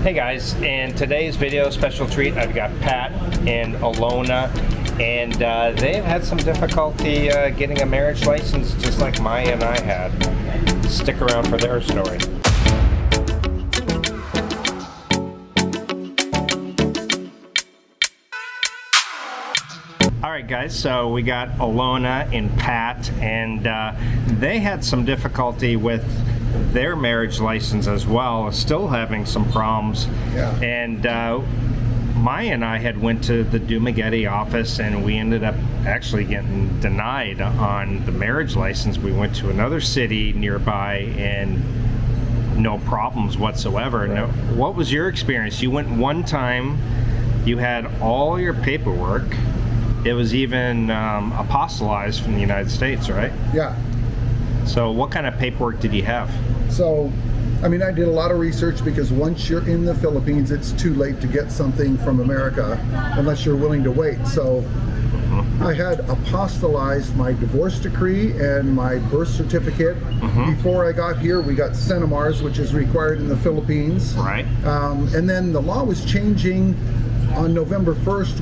Hey guys, in today's video, special treat, I've got Pat and Alona, and they've had some difficulty getting a marriage license just like Maya and I had. Stick around for their story. Alright guys, so we got Alona and Pat, and they had some difficulty with their marriage license as well, still having some problems. Yeah. And Maya and I had went to the Dumaguete office, and we ended up actually getting denied on the marriage license. We went to another city nearby and no problems whatsoever. Right. Now, what was your experience? You went one time, you had all your paperwork. It was even apostolized from the United States, right? Yeah. So what kind of paperwork did you have? So, I mean, I did a lot of research because once you're in the Philippines, it's too late to get something from America unless you're willing to wait. So I had apostolized my divorce decree and my birth certificate. Before I got here, we got Cenemars, which is required in the Philippines. Right. And then the law was changing on November 1st,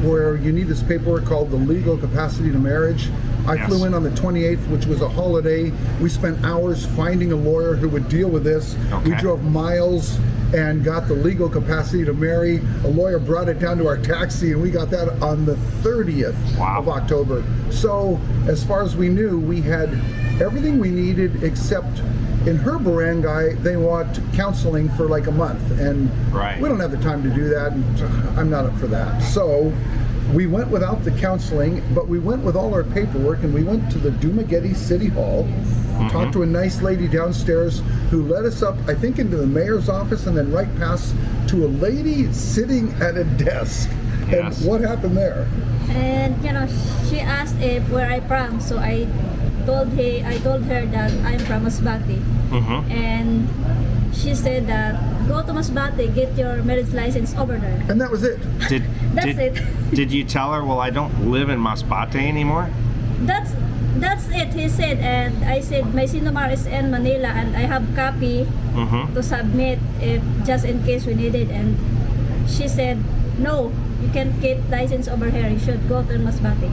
where you need this paperwork called the legal capacity to marriage. I Yes. flew in on the 28th, which was a holiday. We spent hours finding a lawyer who would deal with this. Okay. We drove miles and got the legal capacity to marry. A lawyer brought it down to our taxi, and we got that on the 30th Wow. of October. So as far as we knew, we had everything we needed, except in her barangay, they want counseling for like a month, and Right. we don't have the time to do that, and I'm not up for that. So we went without the counseling, but we went with all our paperwork, and we went to the Dumaguete City Hall, talked to a nice lady downstairs who led us up, I think, into the mayor's office, and then right past to a lady sitting at a desk. Yes. And what happened there? And she asked if where I'm from, so I told her that I'm from Masbate. And she said that go to Masbate, get your marriage license over there. And that was it. That's it. Did you tell her, well, I don't live in Masbate anymore? That's it, he said. And I said my Sinomar is in Manila, and I have copy to submit if just in case we need it. And she said, no, you can't get license over here. You should go to Masbate.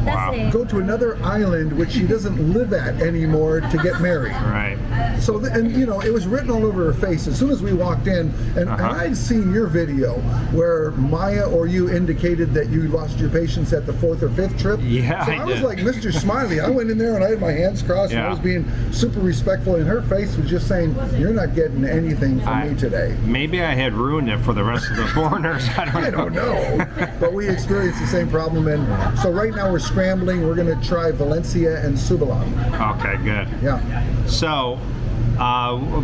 That's Wow. it. Go to another island which she doesn't live at anymore to get married. Right. So, and it was written all over her face as soon as we walked in, and I'd seen your video where Maya or you indicated that you lost your patience at the 4th or 5th trip. Yeah, so I I was did. like Mr. Smiley. I went in there and I had my hands crossed, and I Yeah. was being super respectful, and her face was just saying, "You're not getting anything from me today." Maybe I had ruined it for the rest of the foreigners. I don't know, but we experienced the same problem, and so right now we're scrambling. We're going to try Valencia and Subalan. Okay, good. Yeah. So,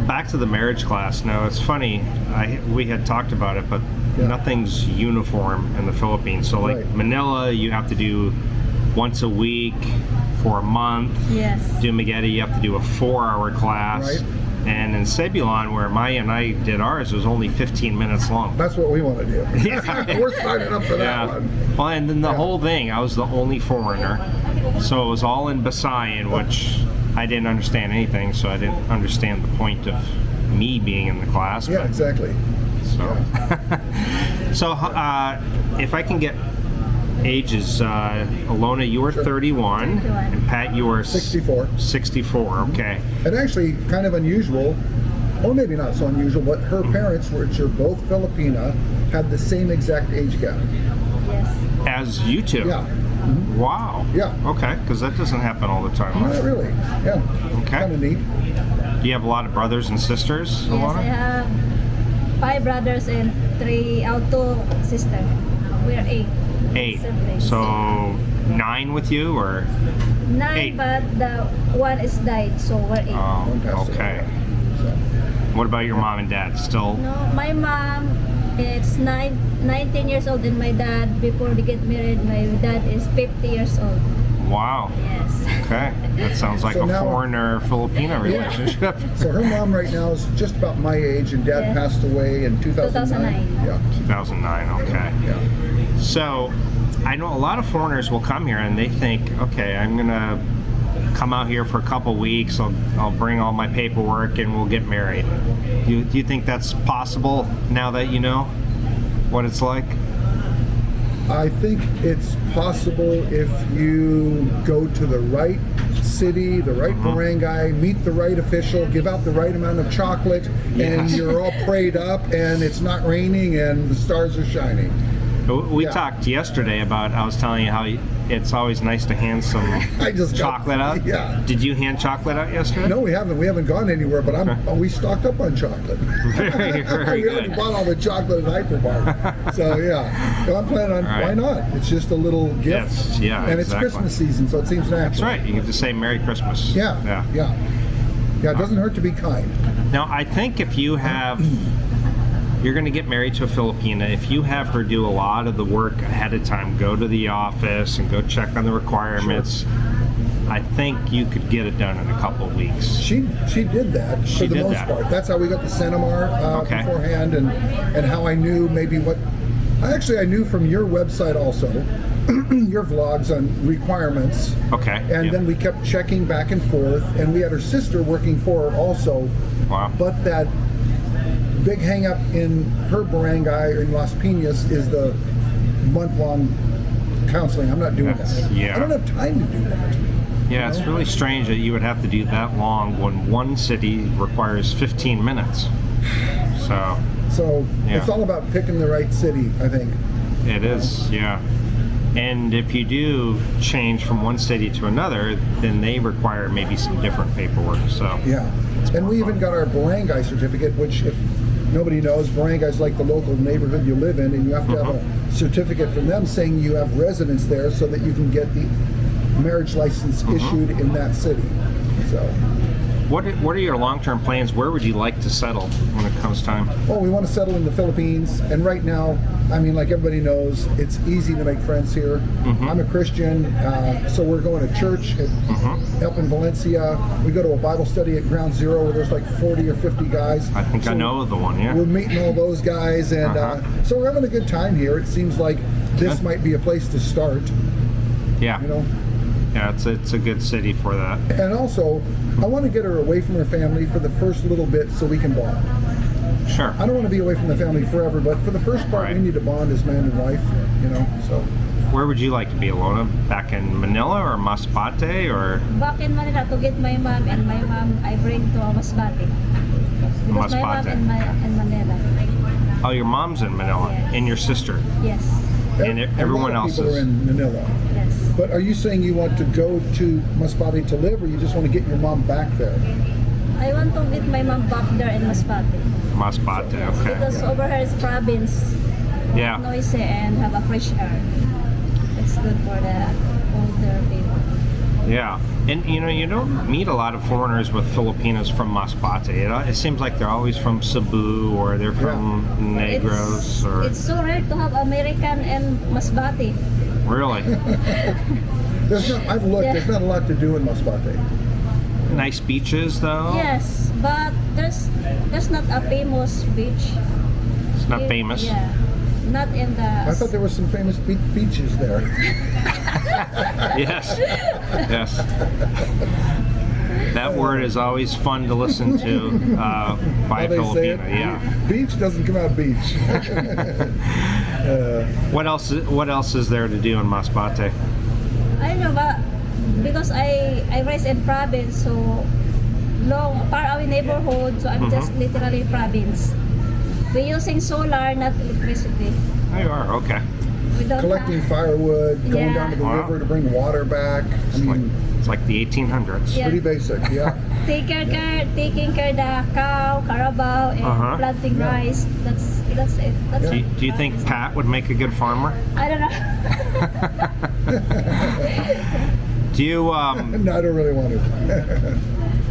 back to the marriage class. Now, it's funny, we had talked about it, but nothing's uniform in the Philippines. So, like Right. Manila, you have to do once a week for a month. Yes. Dumaguete, you have to do a 4-hour class. Right. And in Cebulan, where Maya and I did ours, it was only 15 minutes long. That's what we want to do. Yeah. We're signing up for that one. Well, and then the whole thing, I was the only foreigner. So it was all in Visayan, which I didn't understand anything, so I didn't understand the point of me being in the class. Yeah, but- exactly. So, so if I can get ages, Alona, you were 31, and Pat, you were 64. 64, okay. And actually, kind of unusual, or maybe not so unusual, but her parents, which are both Filipina, had the same exact age gap. Yes. As you two? Yeah. Wow. Yeah. Okay, because that doesn't happen all the time. Not really. Yeah. Okay. Kind of neat. Do you have a lot of brothers and sisters, Yes, I Alona? have 5 brothers and 2 sisters. We are 8. 8. siblings. So 9 with you, or? 9, 8. but the one is died, so we're 8. One passed Okay. away. So, What about your mom and dad? Still? No, my mom is 19 years old, and my dad, before they get married, my dad is 50 years old. Wow. Yes. Okay. That sounds like So a now- foreigner-Filipino relationship. so her mom right now is just about my age, and dad Yeah. passed away in 2009. 2009. Yeah. 2009, okay. Yeah. So, I know a lot of foreigners will come here and they think, okay, I'm gonna come out here for a couple weeks. I'll bring all my paperwork and we'll get married. Do you think that's possible now that you know what it's like? I think it's possible if you go to the right city, the right barangay, meet the right official, give out the right amount of chocolate, and Yes. you're all prayed up, and it's not raining, and the stars are shining. We Yeah. talked yesterday about, I was telling you how it's always nice to hand some I just got- chocolate out. yeah. Did you hand chocolate out yesterday? No, we haven't. We haven't gone anywhere, but we stocked up on chocolate. Very, very We already good. bought all the chocolate at Hypermart. So yeah, so I'm planning on, All right. why not? It's just a little gift. Yes, yeah, And exactly. it's Christmas season, so it seems natural. That's right. You can just say Merry Christmas. Yeah, Yeah. yeah. Yeah, it doesn't hurt to be kind. Now, I think if you have, you're going to get married to a Filipina, if you have her do a lot of the work ahead of time, go to the office and go check on the requirements, I think you could get it done in a couple of weeks. She did that She for the did most that. part. That's how we got the Centimar Okay. beforehand, and how I knew maybe what. I knew from your website also, your vlogs on requirements. Okay. And yeah. then we kept checking back and forth, and we had her sister working for her also. Wow. But that big hang up in her barangay in Las Piñas is the month-long counseling. I'm not doing That's- that. yeah. I don't have time to do that. Yeah, it's really strange that you would have to do that long when one city requires 15 minutes. So, So Yeah. it's all about picking the right city, I think. it is, yeah. And if you do change from one city to another, then they require maybe some different paperwork. So, Yeah. And we even got our barangay certificate, which if nobody knows, barangay is like the local neighborhood you live in, and you have to have a certificate from them saying you have residence there so that you can get the marriage license issued in that city. So, what are your long-term plans? Where would you like to settle when it comes time? well, we want to settle in the Philippines, and right now, I mean, like everybody knows, it's easy to make friends here. I'm a Christian, so we're going to church up in Valencia. We go to a Bible study at Ground Zero where there's like 40 or 50 guys. I think I So know the one, yeah. We're meeting all those guys, and so we're having a good time here. It seems like this Good. might be a place to start, Yeah. you know. Yeah, it's a good city for that. And also, I want to get her away from her family for the first little bit so we can bond. Sure. I don't want to be away from the family forever, but for the first part, Right. we need to bond as man and wife, you know. So Where would you like to be, Alona? Back in Manila or Masbate or Back in Manila to get my mom, and my mom I bring to Masbate. Because my mom Masbate. in Manila. Oh, your mom's in Manila Yes. and your sister. Yes. And a everyone lot of else people is. are in Manila. Yes. But are you saying you want to go to Masbate to live, or you just want to get your mom back there? I want to get my mom back there in Masbate. Masbate, okay. Because over here is province, Yeah. noisy and have a fresh air. It's good for the older people. Yeah. And you don't meet a lot of foreigners with Filipinos from Masbate. It seems like they're always from Cebu or they're from Negros or It's so rare to have American and Masbate. really I've looked. Yeah. There's not a lot to do in Masbate. nice beaches though. Yes, but there's not a famous beach. It's not famous. Yeah, not in the. I thought there were some famous beaches there. Yes. Yes. That word is always fun to listen to by a How they say Filipino. it? Yeah. Beach doesn't come out beach. What else is there to do in Masbate? I don't know, but because I raised in province, so far away neighborhood, so I'm just literally province. We're using solar, not electricity. There you are. Okay. We don't Collecting have, firewood, going down to the Wow. river to bring water back. I mean, It's like the 1800s. Yeah. pretty basic, yeah. taking care the cow, carabao, and planting rice. That's it. That's it. Do you think Pat would make a good farmer? I don't know. Do you No, I don't really want to.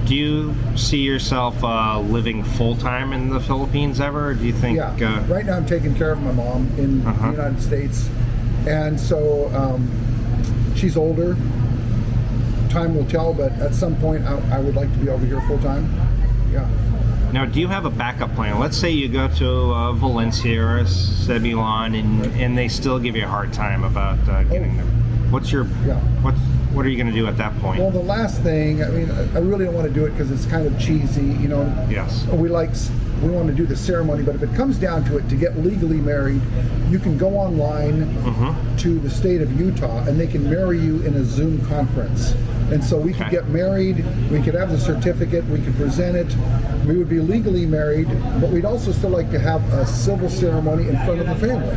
do you see yourself living full time in the Philippines ever? Or do you think? Yeah. Right now, I'm taking care of my mom in the United States, and so she's older. Time will tell, but at some point, I would like to be over here full time. Yeah. Now, do you have a backup plan? Let's say you go to Valencia or Cebulan, and they still give you a hard time about getting there. What's your Yeah. what are you going to do at that point? Well, the last thing, I mean, I really don't want to do it because it's kind of cheesy, you know. Yes. We want to do the ceremony, but if it comes down to it, to get legally married, you can go online to the state of Utah, and they can marry you in a Zoom conference. And so we could get married, we could have the certificate, we could present it, we would be legally married, but we'd also still like to have a civil ceremony in front of the family.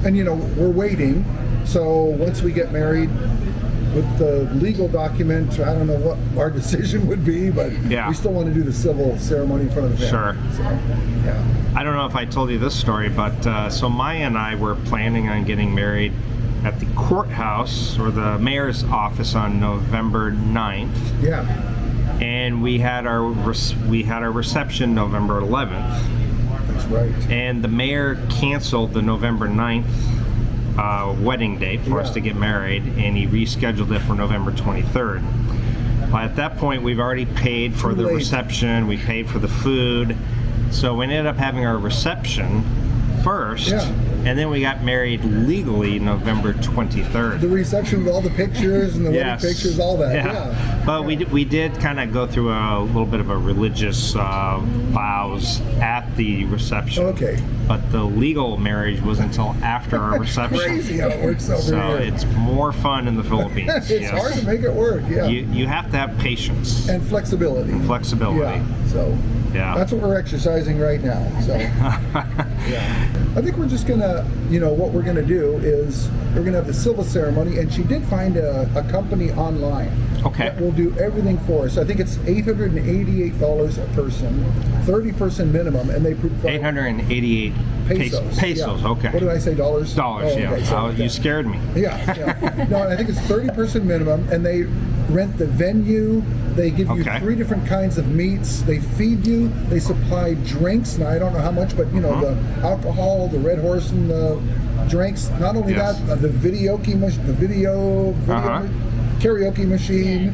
And you know, we're waiting. So once we get married, with the legal document, I don't know what our decision would be, but we still want to do the civil ceremony in front of the family. Sure. So, yeah. I don't know if I told you this story, but so Maya and I were planning on getting married at the courthouse or the mayor's office on November 9th. Yeah. And we had our reception November 11th. That's right. And the mayor canceled the November 9th wedding date for us to get married, and he rescheduled it for November 23rd. Well, at that point, we've already paid for the reception, we paid for the food, so we ended up having our reception first, and then we got married legally November 23rd. The reception with all the pictures and the wedding pictures, all that. But we did kind of go through a little bit of a religious vows at the reception. Okay. But the legal marriage was until after our reception. Crazy how it works over here. So it's more fun in the Philippines. It's hard to make it work. Yeah. You have to have patience and flexibility. Flexibility. Yeah. So that's what we're exercising right now. So I think we're just gonna, you know, what we're gonna do is we're gonna have the civil ceremony, and she did find a company online that will do everything for us. I think it's $888 a person, 30-person minimum, and they provide 888 pesos. Pesos, okay. What did I say? Dollars? Dollars, okay, so, you scared me. Yeah. No, I think it's 30-person minimum, and they rent the venue. They give you 3 different kinds of meats. They feed you. They supply drinks. Now, I don't know how much, but, you know, the alcohol, the Red Horse, and the drinks. Not only that, the video karaoke machine,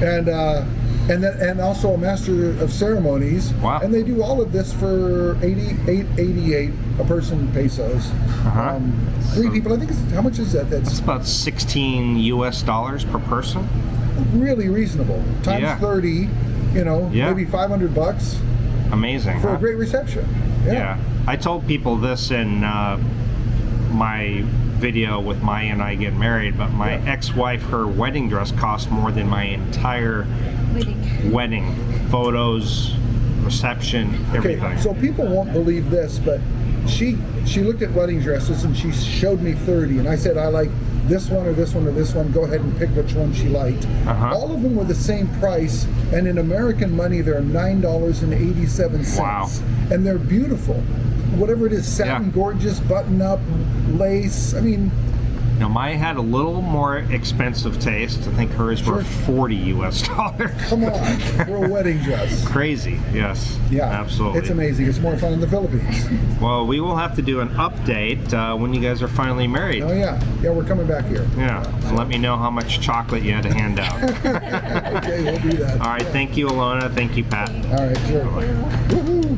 and also a master of ceremonies. Wow. And they do all of this for $88 a person pesos. 3 people. I think how much is that? That's about $16 US per person. Really reasonable. Times 30, you know, maybe $500. Amazing. For a great reception. Yeah. I told people this in my video with Maya and I getting married, but my ex-wife, her wedding dress cost more than my entire wedding. Photos, reception, everything. Okay, so people won't believe this, but she looked at wedding dresses and she showed me 30, and I said, I like this one or this one or this one. Go ahead and pick which one she liked. All of them were the same price, and in American money, they're $9.87. Wow. And they're beautiful. Whatever it is, satin, gorgeous, button up, lace. I mean, now Maya had a little more expensive taste. I think hers were $40 US. Come on, for a wedding dress. Crazy, yes. Yeah, absolutely. It's amazing. It's more fun in the Philippines. Well, we will have to do an update when you guys are finally married. Oh yeah, we're coming back here. Yeah, and let me know how much chocolate you had to hand out. Okay, we'll do that. All right, thank you, Alona. Thank you, Pat. All right, sure. Woohoo!